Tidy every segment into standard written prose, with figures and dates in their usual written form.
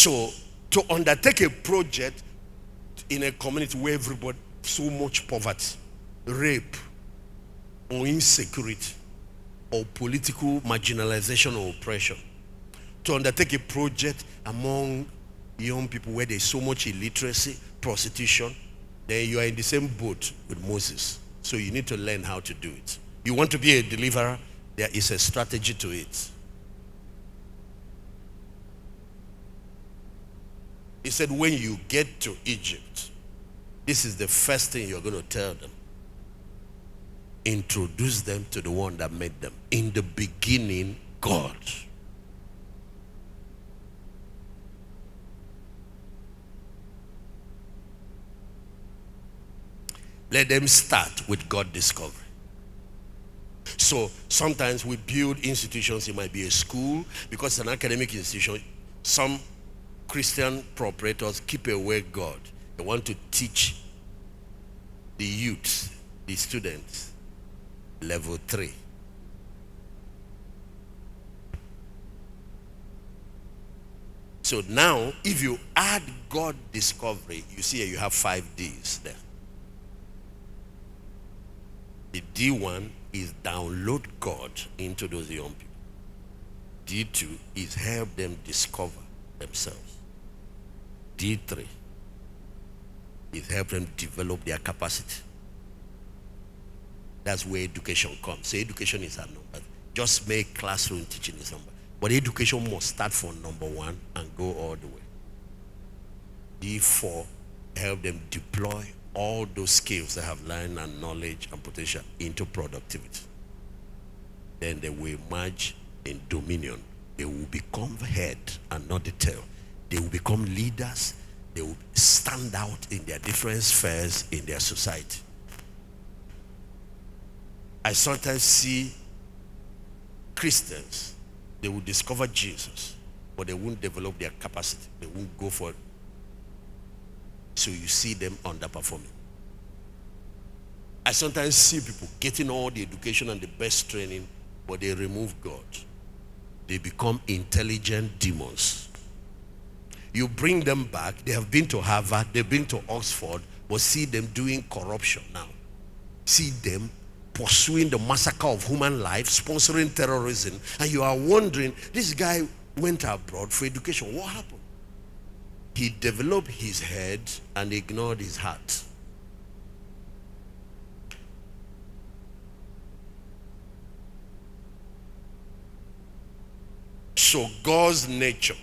So, to undertake a project in a community where everybody, so much poverty, rape, or insecurity, or political marginalization or oppression, to undertake a project among young people where there's so much illiteracy, prostitution, then you are in the same boat with Moses. So you need to learn how to do it. You want to be a deliverer, there is a strategy to it. He said, when you get to Egypt, this is the first thing you're going to tell them. Introduce them to the one that made them. In the beginning, God. Let them start with God discovery. So sometimes we build institutions. It might be a school, because it's an academic institution. Some Christian proprietors keep away God. They want to teach the youth, the students, level 3. So now, if you add God discovery, you see you have 5 Ds there. The D1 is download God into those young people. D2 is help them discover themselves. D3 is help them develop their capacity. That's where education comes. So education is a number. Just make classroom teaching is number. But education must start from number 1 and go all the way. D4, help them deploy all those skills they have learned and knowledge and potential into productivity. Then they will emerge in dominion. They will become the head and not the tail. They will become leaders. They will stand out in their different spheres in their society. I sometimes see Christians, they will discover Jesus, but they won't develop their capacity. They won't go for it. So you see them underperforming. I sometimes see people getting all the education and the best training, but they remove God. They become intelligent demons. You bring them back, they have been to Harvard, they've been to Oxford, but see them doing corruption now. See them pursuing the massacre of human life, sponsoring terrorism, and you are wondering, this guy went abroad for education. What happened? He developed his head and ignored his heart. So God's nature,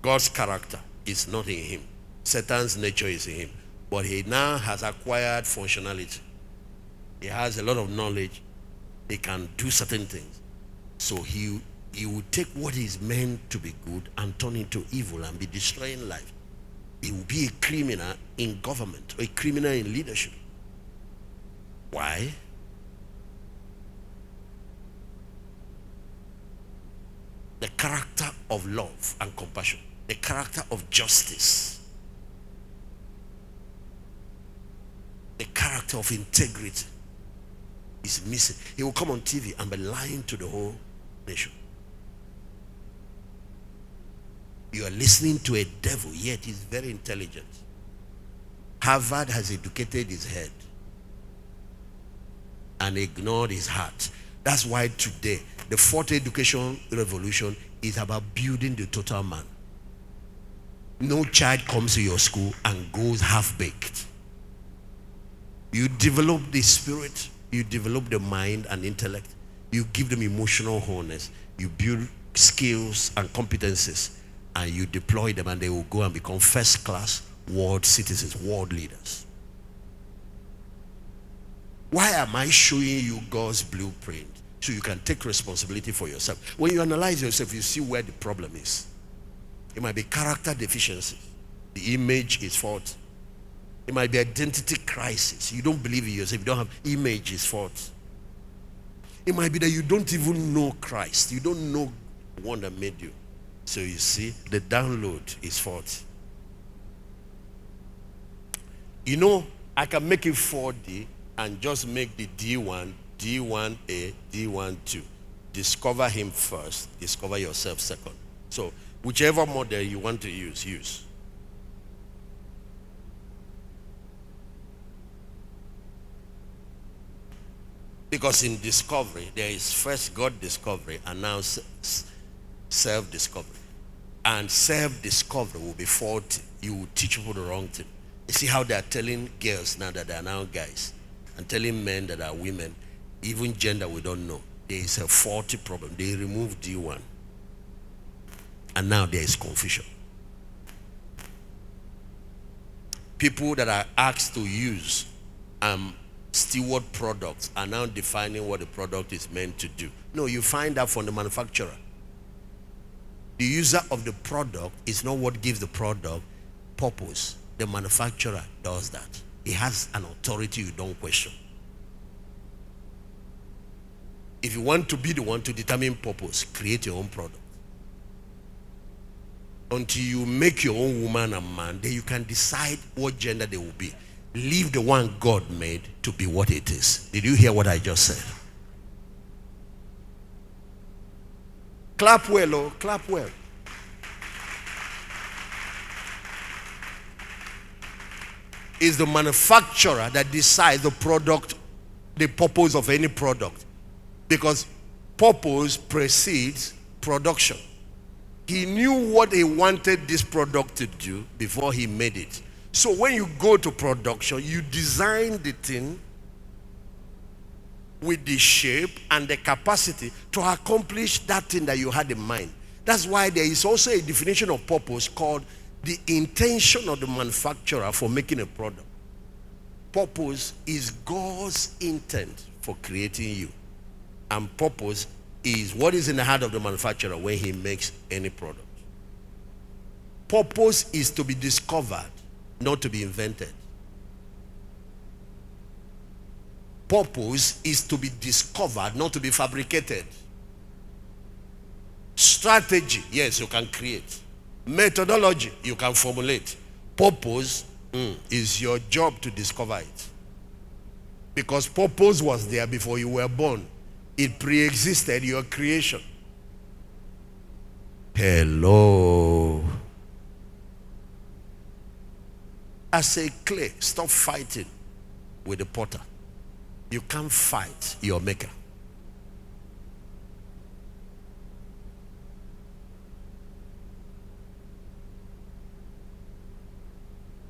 God's character is not in him. Satan's nature is in him. But he now has acquired functionality. He has a lot of knowledge. He can do certain things. So he will take what is meant to be good and turn into evil and be destroying life. He will be a criminal in government or a criminal in leadership. Why? The character of love and compassion, the character of justice, the character of integrity is missing. He will come on TV and be lying to the whole nation. You are listening to a devil, yet he's very intelligent. Harvard has educated his head and ignored his heart. That's why today, the fourth education revolution is about building the total man. No child comes to your school and goes half-baked. You develop the spirit, you develop the mind and intellect, you give them emotional wholeness, you build skills and competencies, and you deploy them, and they will go and become first-class world citizens, world leaders. Why am I showing you God's blueprint? So you can take responsibility for yourself. When you analyze yourself, you see where the problem is. It might be character deficiency. The image is faulty. It might be identity crisis. You don't believe in yourself. You don't have image is faulty. It might be that you don't even know Christ. You don't know the one that made you. So you see, the download is faulty. You know, I can make it 4D and just make the D1, D1A, D12. Discover him first, discover yourself second. So Whichever model you want to use, use. Because in discovery, there is first God discovery and now self-discovery. And self-discovery will be faulty. You will teach people the wrong thing. You see how they are telling girls now that they are now guys, and telling men that are women, even gender we don't know. There is a faulty problem. They removed D1. And now there is confusion. People that are asked to use steward products are now defining what the product is meant to do. No, you find out from the manufacturer. The user of the product is not what gives the product purpose. The manufacturer does that. He has an authority you don't question. If you want to be the one to determine purpose, create your own product. Until you make your own woman and man, then you can decide what gender they will be. Leave the one God made to be what it is. Did you hear what I just said? Clap well, oh, clap well. It's the manufacturer that decides the product, the purpose of any product. Because purpose precedes production. He knew what he wanted this product to do before he made it. So when you go to production, you design the thing with the shape and the capacity to accomplish that thing that you had in mind. That's why there is also a definition of purpose called the intention of the manufacturer for making a product. Purpose is God's intent for creating you. And purpose is what is in the heart of the manufacturer when he makes any product. Purpose is to be discovered, not to be invented. Purpose is to be discovered, not to be fabricated. Strategy, yes, you can create. Methodology, you can formulate. Purpose is your job to discover it. Because purpose was there before you were born. It pre-existed your creation. Hello. I say, clay, stop fighting with the potter. You can't fight your maker.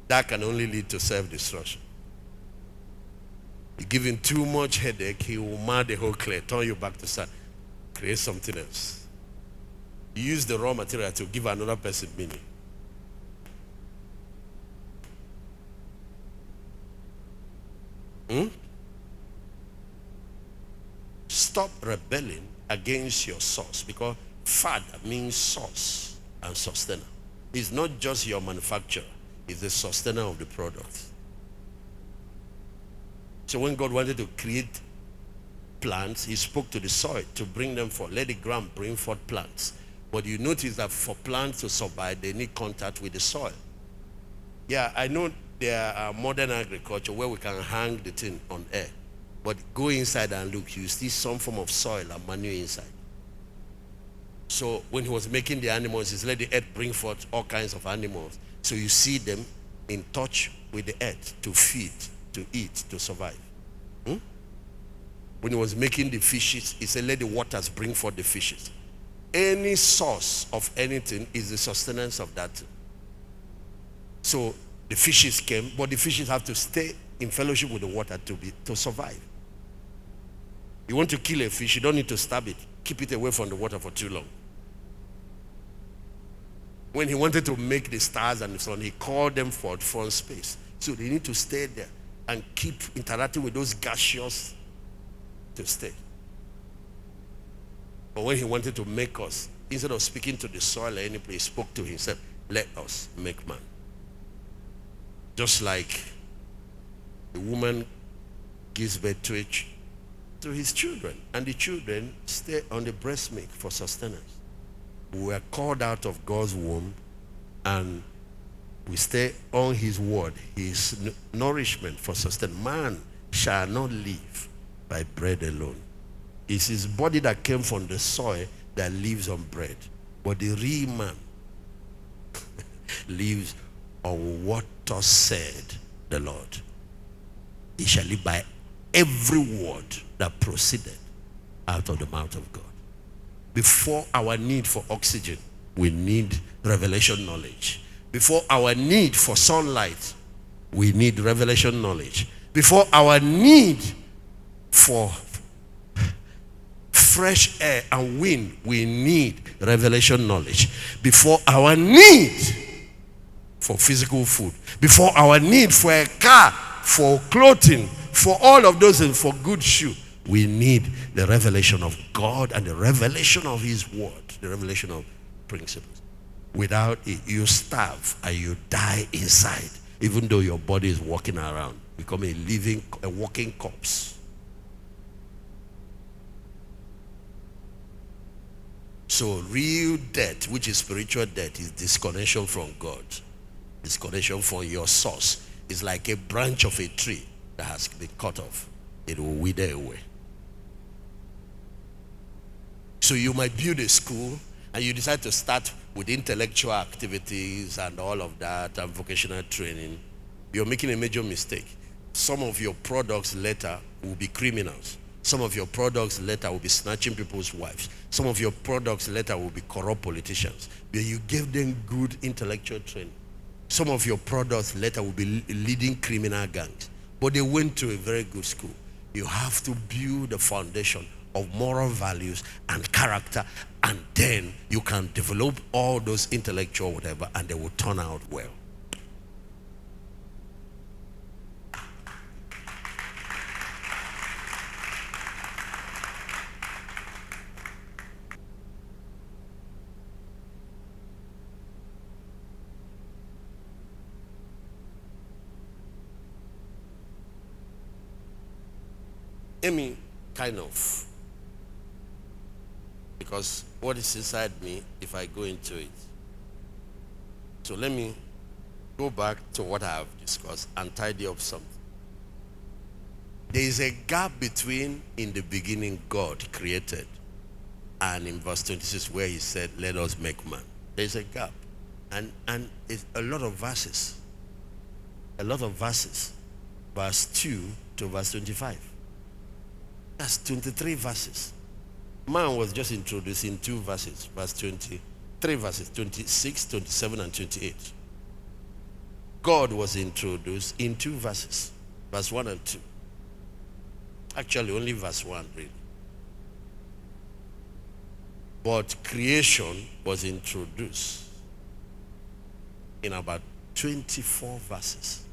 That can only lead to self-destruction. You give him too much headache, he will mar the whole clay, turn you back to start, create something else. You use the raw material to give another person meaning. Stop rebelling against your source, because father means source and sustainer. It's not just your manufacturer, it's the sustainer of the product. So when God wanted to create plants, he spoke to the soil to bring them forth. Let the ground bring forth plants. But you notice that for plants to survive, they need contact with the soil. Yeah, I know there are modern agriculture where we can hang the thing on air. But go inside and look, you see some form of soil and manure inside. So when he was making the animals, he let the earth bring forth all kinds of animals. So you see them in touch with the earth to feed, to eat, to survive. When he was making the fishes, he said, let the waters bring forth the fishes. Any source of anything is the sustenance of that thing. So the fishes came, but the fishes have to stay in fellowship with the water to survive. You want to kill a fish, you don't need to stab it. Keep it away from the water for too long. When he wanted to make the stars and the sun, he called them forth from space. So they need to stay there and keep interacting with those gaseous to stay. But when he wanted to make us, instead of speaking to the soil or any place, he spoke to himself, let us make man. Just like the woman gives birth to his children, and the children stay on the breast milk for sustenance. We were called out of God's womb, and we stay on his word, his nourishment for sustenance. Man shall not live by bread alone. It's his body that came from the soil that lives on bread. But the real man lives on what thus said the Lord. He shall live by every word that proceeded out of the mouth of God. Before our need for oxygen, we need revelation knowledge. Before our need for sunlight, we need revelation knowledge. Before our need for fresh air and wind, we need revelation knowledge. Before our need for physical food, before our need for a car, for clothing, for all of those things, for good shoe, we need the revelation of God and the revelation of his word, the revelation of principles. Without it, you starve and you die inside, even though your body is walking around, become a walking corpse. So real death, which is spiritual death, is disconnection from God. Disconnection from your source. It's like a branch of a tree that has been cut off. It will wither away. So you might build a school and you decide to start with intellectual activities and all of that and vocational training. You're making a major mistake. Some of your products later will be criminals. Some of your products later will be snatching people's wives. Some of your products later will be corrupt politicians. But you gave them good intellectual training. Some of your products later will be leading criminal gangs. But they went to a very good school. You have to build a foundation of moral values and character, and then you can develop all those intellectual whatever, and they will turn out well. Amy, kind of. Because what is inside me, if I go into it. So let me go back to what I have discussed and tidy up something. There is a gap between in the beginning God created and in verse 26 where he said, let us make man. There's a gap. And it's a lot of verses. A lot of verses. Verse 2 to verse 25. That's 23 verses. Man was just introduced in 2 verses. Verse 23 verses, 26, 27, and 28. God was introduced in 2 verses. Verse 1 and 2. Actually, only verse 1, really. But creation was introduced in about 24 verses.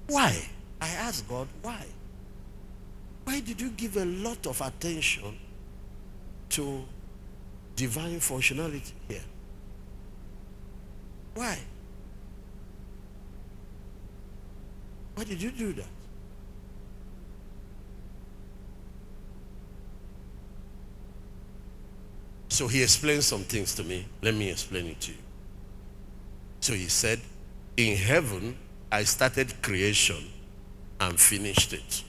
Why? I asked God, why? Why did you give a lot of attention to divine functionality here? Why? Why did you do that? So he explained some things to me. Let me explain it to you. So he said, in heaven, I started creation and finished it.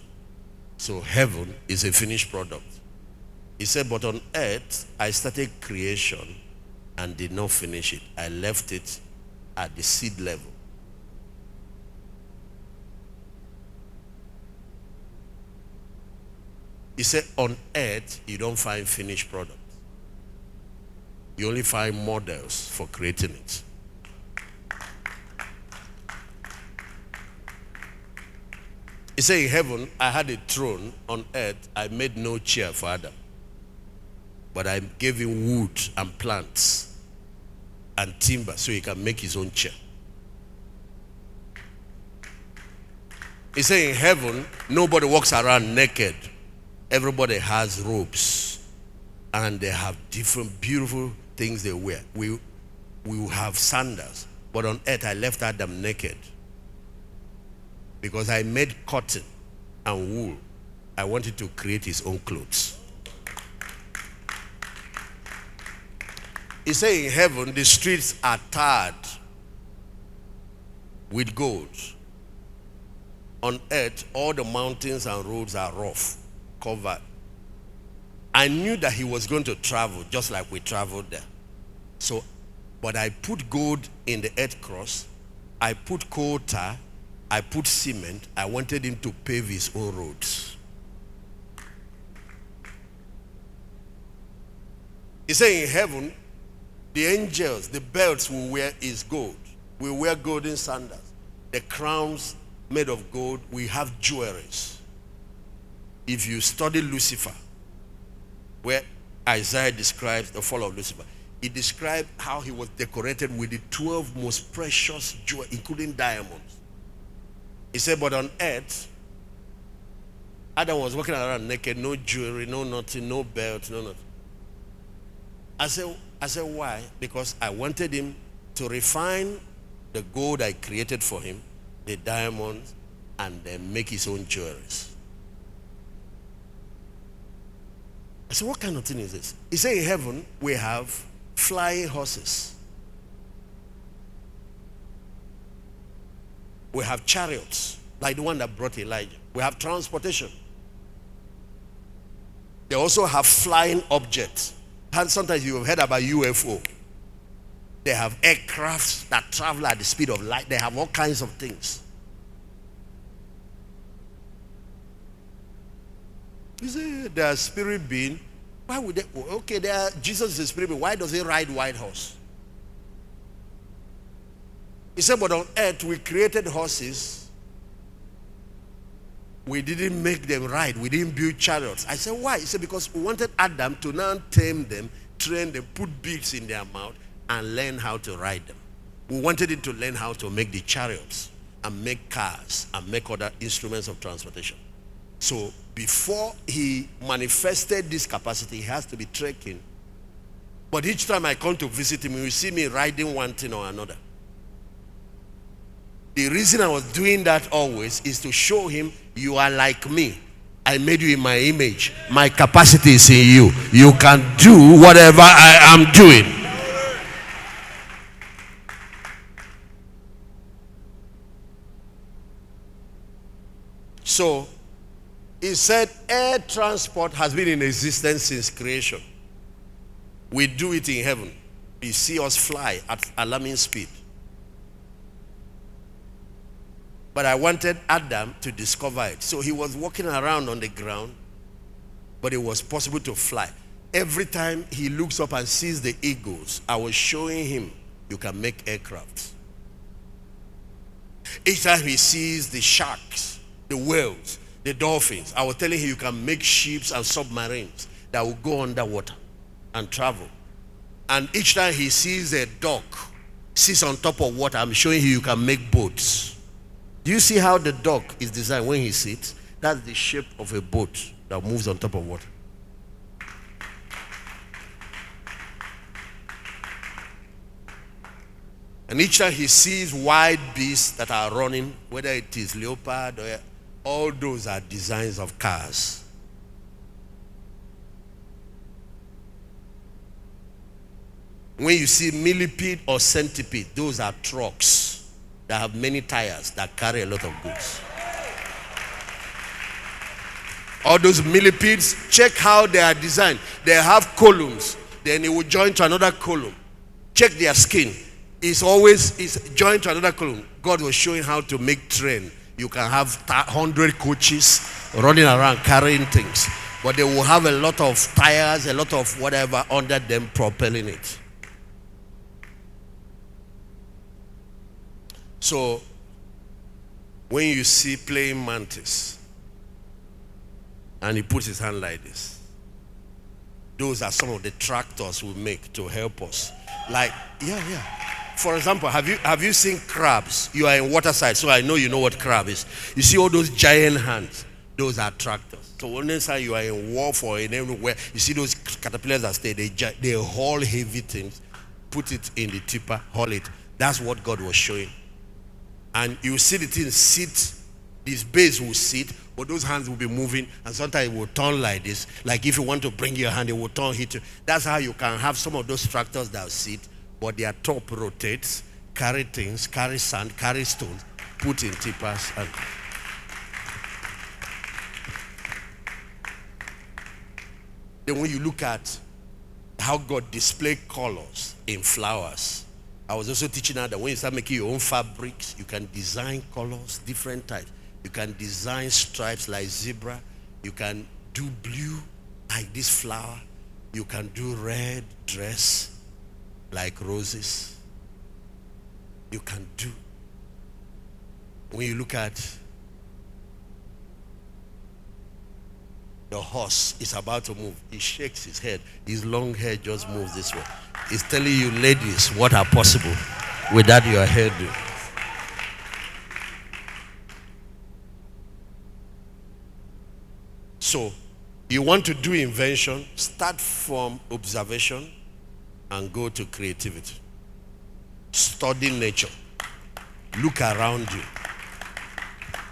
So heaven is a finished product. He said, but on earth, I started creation and did not finish it. I left it at the seed level. He said, on earth, you don't find finished product. You only find models for creating it. He said, in heaven, I had a throne. On earth, I made no chair for Adam. But I gave him wood and plants and timber so he can make his own chair. He said, in heaven, nobody walks around naked. Everybody has robes. And they have different beautiful things they wear. We will have sandals. But on earth, I left Adam naked. Because I made cotton and wool. I wanted to create his own clothes. He said in heaven, the streets are tarred with gold. On earth, all the mountains and roads are rough, covered. I knew that he was going to travel just like we traveled there. So But I put gold in the earth cross, I put coal tar, I put cement. I wanted him to pave his own roads. He said in heaven, the angels, the belts will wear is gold. We wear golden sandals. The crowns made of gold, we have jewelries. If you study Lucifer, where Isaiah describes the fall of Lucifer, he described how he was decorated with the 12 most precious jewels, including diamonds. He said, but on earth, Adam was walking around naked, no jewelry, no nothing, no belt, no nothing. I said, why? Because I wanted him to refine the gold I created for him, the diamonds, and then make his own jewelries. I said, what kind of thing is this? He said, in heaven, we have flying horses. We have chariots, like the one that brought Elijah. We have transportation. They also have flying objects. And sometimes you have heard about UFO. They have aircrafts that travel at the speed of light. They have all kinds of things. You say they are spirit being. Why would they? Okay, they are, Jesus is a spirit being. Why does he ride white horse? He said, but on earth we created horses. We didn't make them ride. We didn't build chariots. I said, why? He said, because we wanted Adam to now tame them, train them, put beads in their mouth, and learn how to ride them. We wanted him to learn how to make the chariots and make cars and make other instruments of transportation. So before he manifested this capacity, he has to be trekking. But each time I come to visit him, you will see me riding one thing or another. The reason I was doing that always is to show him, you are like me. I made you in my image. My capacity is in you. You can do whatever I am doing. So, he said air transport has been in existence since creation. We do it in heaven. You see us fly at alarming speed. But I wanted Adam to discover it. So he was walking around on the ground, but it was possible to fly. Every time he looks up and sees the eagles, I was showing him you can make aircraft. Each time he sees the sharks, the whales, the dolphins, I was telling him you can make ships and submarines that will go underwater and travel. And each time he sees a duck, sits on top of water, I'm showing him you can make boats. Do you see how the duck is designed when he sits? That's the shape of a boat that moves on top of water. And each time he sees wild beasts that are running, whether it is leopard or all those are designs of cars. When you see millipede or centipede, those are trucks that have many tires that carry a lot of goods. All those millipedes, check how they are designed. They have columns, then it will join to another column. Check their skin. It's joined to another column. God was showing how to make train. You can have 100 coaches running around carrying things, but they will have a lot of tires, a lot of whatever under them propelling it. So, when you see praying mantis, and he puts his hand like this, those are some of the tractors we make to help us. Like, yeah. For example, have you seen crabs? You are in waterside, so I know you know what crab is. You see all those giant hands, those are tractors. So when you are in wharf or in anywhere, you see those caterpillars that stay, they haul heavy things, put it in the tipper, haul it. That's what God was showing. And you see the thing sit, this base will sit, but those hands will be moving, and sometimes it will turn like this. Like if you want to bring your hand, it will turn, hit you. That's how you can have some of those tractors that sit, but their top rotates, carry things, carry sand, carry stones, put in tippers. And then when you look at how God displayed colors in flowers, I was also teaching her that when you start making your own fabrics, you can design colors, different types. You can design stripes like zebra. You can do blue like this flower. You can do red dress like roses. You can do. When you look at the horse is about to move, he shakes his head. His long hair just moves this way. He's telling you, ladies, what are possible without your hairdo. So, you want to do invention, start from observation and go to creativity. Study nature. Look around you.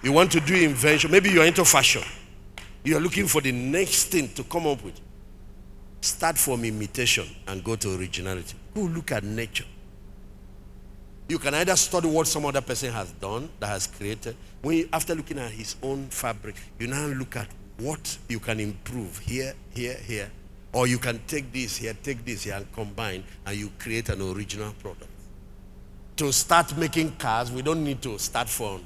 You want to do invention, maybe you're into fashion. You're looking for the next thing to come up with. Start from imitation and go to originality. Go look at nature. You can either study what some other person has done, that has created. When you, after looking at his own fabric, you now look at what you can improve here, here, here. Or you can take this here and combine, and you create an original product. To start making cars, we don't need to start from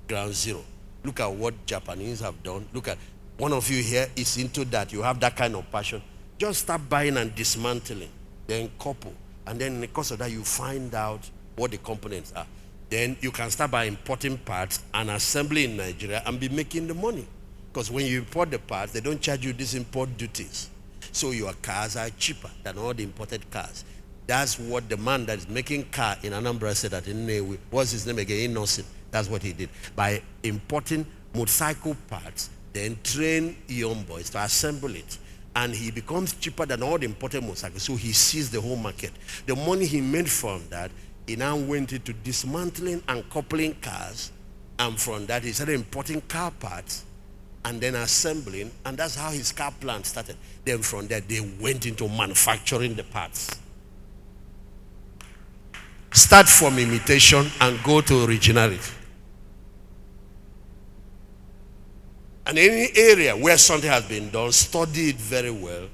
ground zero. Look at what Japanese have done. Look at, one of you here is into that. You have that kind of passion. Just start buying and dismantling, then couple. And then in the course of that, you find out what the components are. Then you can start by importing parts and assembly in Nigeria and be making the money. Because when you import the parts, they don't charge you these import duties. So your cars are cheaper than all the imported cars. That's what the man that is making car in Anambra said that in Newe. What's his name again? Innocent. That's what he did. By importing motorcycle parts, then train young boys to assemble it. And he becomes cheaper than all the imported motorcycles. So he sees the whole market. The money he made from that, he now went into dismantling and coupling cars. And from that, he started importing car parts and then assembling. And that's how his car plant started. Then from there, they went into manufacturing the parts. Start from imitation and go to originality. And any area where something has been done, study it very well,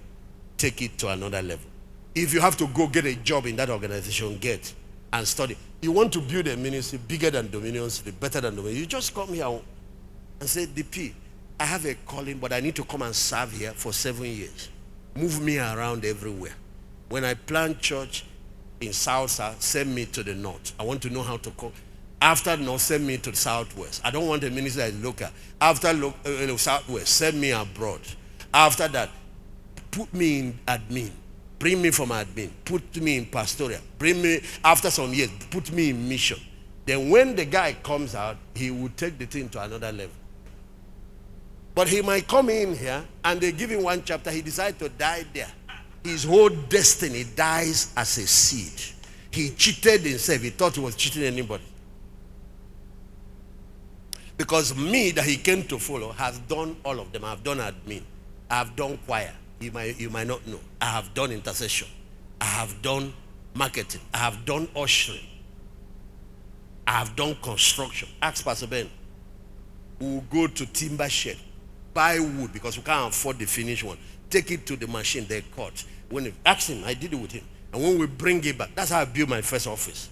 take it to another level. If you have to go get a job in that organization, get and study. You want to build a ministry bigger than Dominion City, better than Dominion, you just come here and say, DP, I have a calling, but I need to come and serve here for 7 years. Move me around everywhere. When I plant church in South, send me to the north. I want to know how to come. After north, send me to the southwest. I don't want a minister that is local. After southwest, send me abroad. After that, put me in admin. Bring me from admin. Put me in pastoral. Bring me, after some years, put me in mission. Then when the guy comes out, he will take the thing to another level. But he might come in here and they give him one chapter, he decides to die there. His whole destiny dies as a seed. He cheated himself. He thought he was cheating anybody. Because me that he came to follow has done all of them. I have done admin. I have done choir. You might not know. I have done intercession. I have done marketing. I have done ushering. I have done construction. Ask Pastor Ben. We'll go to timber shed. Buy wood because we can't afford the finished one. Take it to the machine they cut. Ask him, I did it with him. And when we bring it back, that's how I built my first office.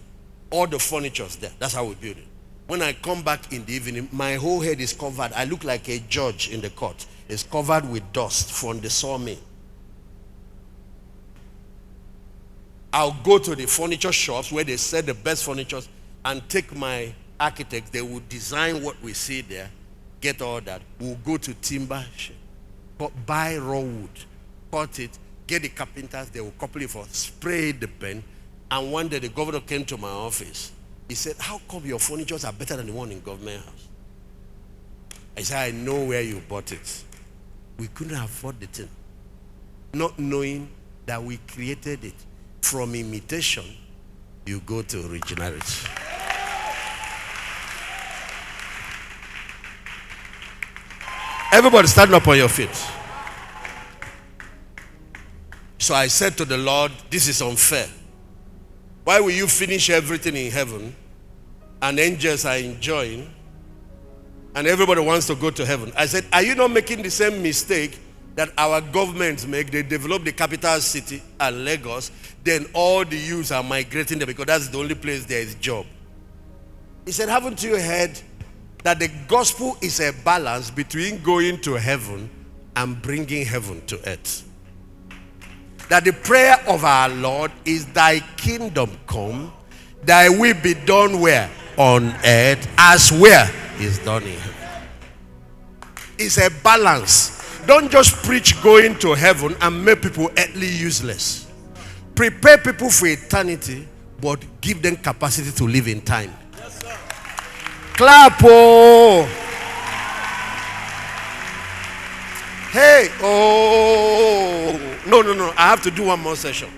All the furniture's there. That's how we build it. When I come back in the evening, my whole head is covered. I look like a judge in the court. It's covered with dust from the sawmill. I'll go to the furniture shops where they sell the best furniture and take my architects. They will design what we see there, get all that. We'll go to timber, buy raw wood, cut it, get the carpenters. They will couple it for, spray the pen. And one day the governor came to my office. He said, how come your furnitures are better than the one in government house? I said, I know where you bought it. We couldn't afford the thing. Not knowing that we created it. From imitation, you go to originality. Everybody stand up on your feet. So I said to the Lord, this is unfair. Why will you finish everything in heaven and angels are enjoying and everybody wants to go to heaven? I said, are you not making the same mistake that our governments make. They develop the capital city and Lagos, then all the youths are migrating there because that's the only place there is job. He said, haven't you heard that the gospel is a balance between going to heaven and bringing heaven to earth? That the prayer of our Lord is, thy kingdom come, thy will be done where? On earth, as where is done in heaven. It's a balance. Don't just preach going to heaven and make people earthly useless. Prepare people for eternity, but give them capacity to live in time. Yes, sir. Clap, oh. Hey, oh. No. I have to do one more session.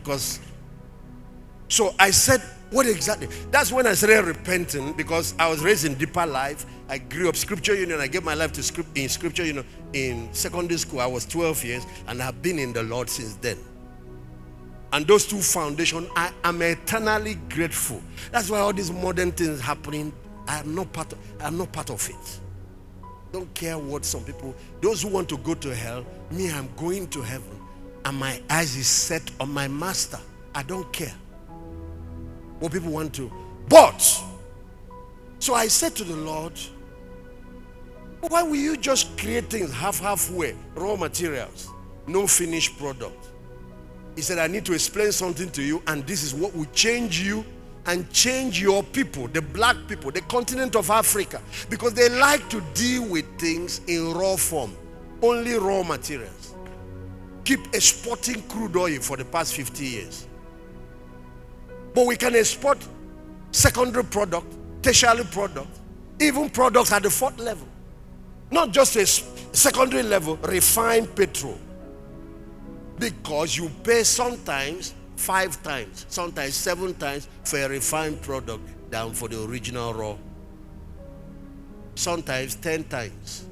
Because, so I said, what exactly? That's when I started repenting, because I was raised in deeper life. I grew up Scripture Union. I gave my life to Scripture Union in secondary school. I was 12 years and I've been in the Lord since then. And those two foundations, I am eternally grateful. That's why all these modern things happening, I'm not part of it. Don't care what some people, those who want to go to hell, me, I'm going to heaven. And my eyes is set on my master. I don't care what people want to. But, so I said to the Lord, why will you just create things halfway, raw materials, no finished product? He said, I need to explain something to you, and this is what will change you and change your people, the black people, the continent of Africa, because they like to deal with things in raw form, only raw materials. Keep exporting crude oil for the past 50 years. But we can export secondary product, tertiary product, even products at the fourth level. Not just a secondary level, refined petrol. Because you pay sometimes 5 times, sometimes 7 times for a refined product than for the original raw. Sometimes 10 times.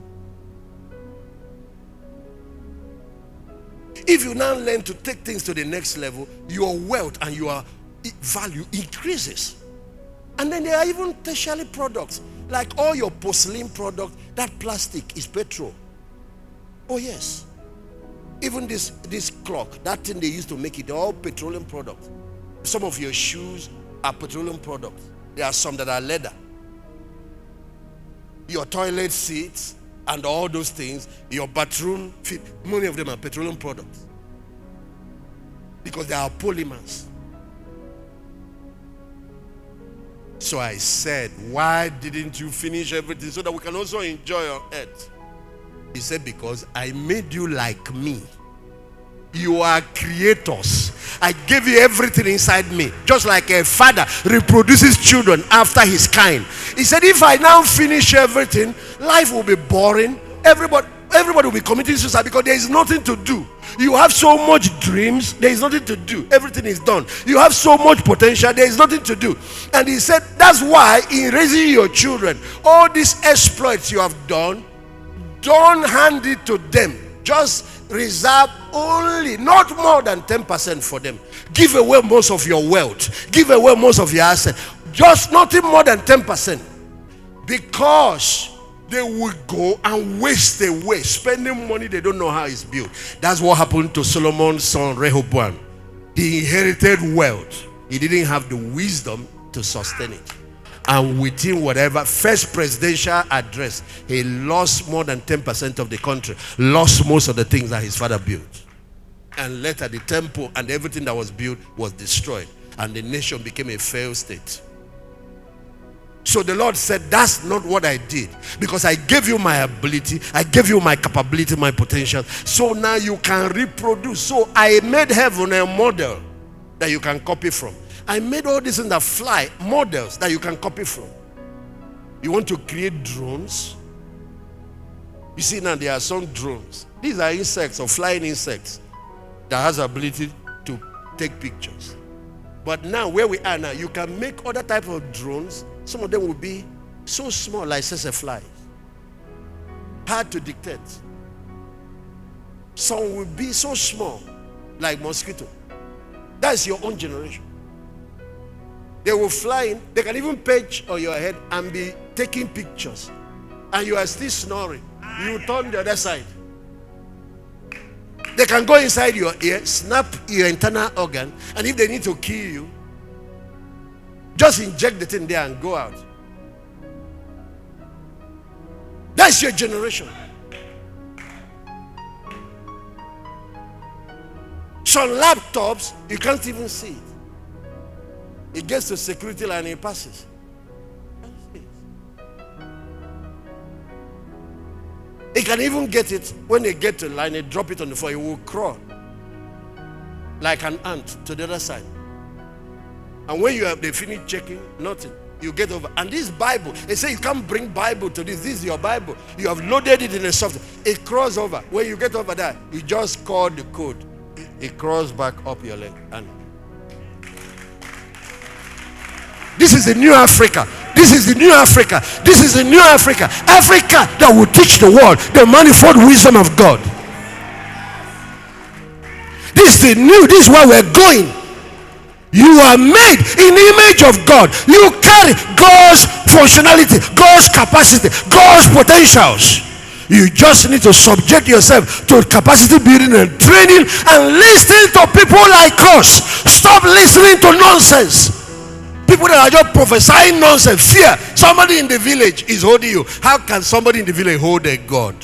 If you now learn to take things to the next level, your wealth and your value increases. And then there are even tertiary products, like all your porcelain product, that plastic is petrol. Oh yes. Even this clock, that thing they used to make it, all petroleum products. Some of your shoes are petroleum products. There are some that are leather. Your toilet seats and all those things, your bathroom fit, many of them are petroleum products. Because they are polymers. So I said, why didn't you finish everything so that we can also enjoy on earth? He said, because I made you like me. You are creators. I gave you everything inside me. Just like a father reproduces children after his kind. He said, if I now finish everything, life will be boring. Everybody will be committing suicide because there is nothing to do. You have so much dreams, there is nothing to do. Everything is done. You have so much potential, there is nothing to do. And he said, that's why in raising your children, all these exploits you have done, don't hand it to them. Just reserve only, not more than 10% for them. Give away most of your wealth. Give away most of your assets. Just nothing more than 10%. Because they will go and waste away, spending money they don't know how it's built. That's what happened to Solomon's son Rehoboam. He inherited wealth. He didn't have the wisdom to sustain it. And within whatever first presidential address, he lost more than 10% of the country, lost most of the things that his father built. And later the temple and everything that was built was destroyed, and the nation became a failed state. So the Lord said, that's not what I did, because I gave you my ability, I gave you my capability, my potential, so now you can reproduce. So I made heaven a model that you can copy from. I made all these things that fly, models that you can copy from. You want to create drones? You see now there are some drones. These are insects or flying insects that has the ability to take pictures. But now where we are now, you can make other type of drones. Some of them will be so small like flies. Hard to dictate. Some will be so small like mosquito. That's your own generation. They will fly in. They can even perch on your head and be taking pictures. And you are still snoring. You turn the other side. They can go inside your ear, snap your internal organ, and if they need to kill you, just inject the thing there and go out. That's your generation. Some laptops, you can't even see it. It gets to security line and it passes. It can even get it when they get to the line, they drop it on the floor, it will crawl like an ant to the other side. And when they finish checking, nothing. You get over. And this Bible, they say you can't bring Bible to this. This is your Bible. You have loaded it in a software. It crawls over. When you get over there, you just call the code. It crawls back up your leg. And this is the new Africa. This is the new Africa. This is the new Africa. Africa that will teach the world the manifold wisdom of God. This is the new. This is where we're going. You are made in the image of God. You carry God's functionality, God's capacity, God's potentials. You just need to subject yourself to capacity building and training and listening to people like us. Stop listening to nonsense. People that are just prophesying nonsense. Fear. Somebody in the village is holding you. How can somebody in the village hold a God?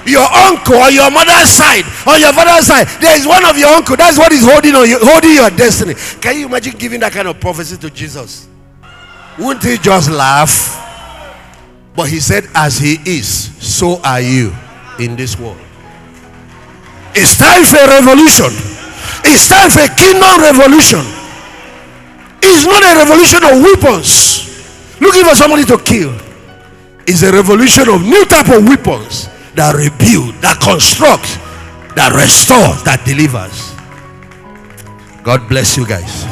Your uncle on your mother's side, on your father's side, there is one of your uncle. That's what is holding on you, holding your destiny. Can you imagine giving that kind of prophecy to Jesus? Wouldn't he just laugh? But he said, as he is, so are you in this world. It's time for a revolution. It's time for a kingdom revolution. It's not a revolution of weapons looking for somebody to kill. It's a revolution of new type of weapons that rebuild, that construct, that restores, that delivers. God bless you guys.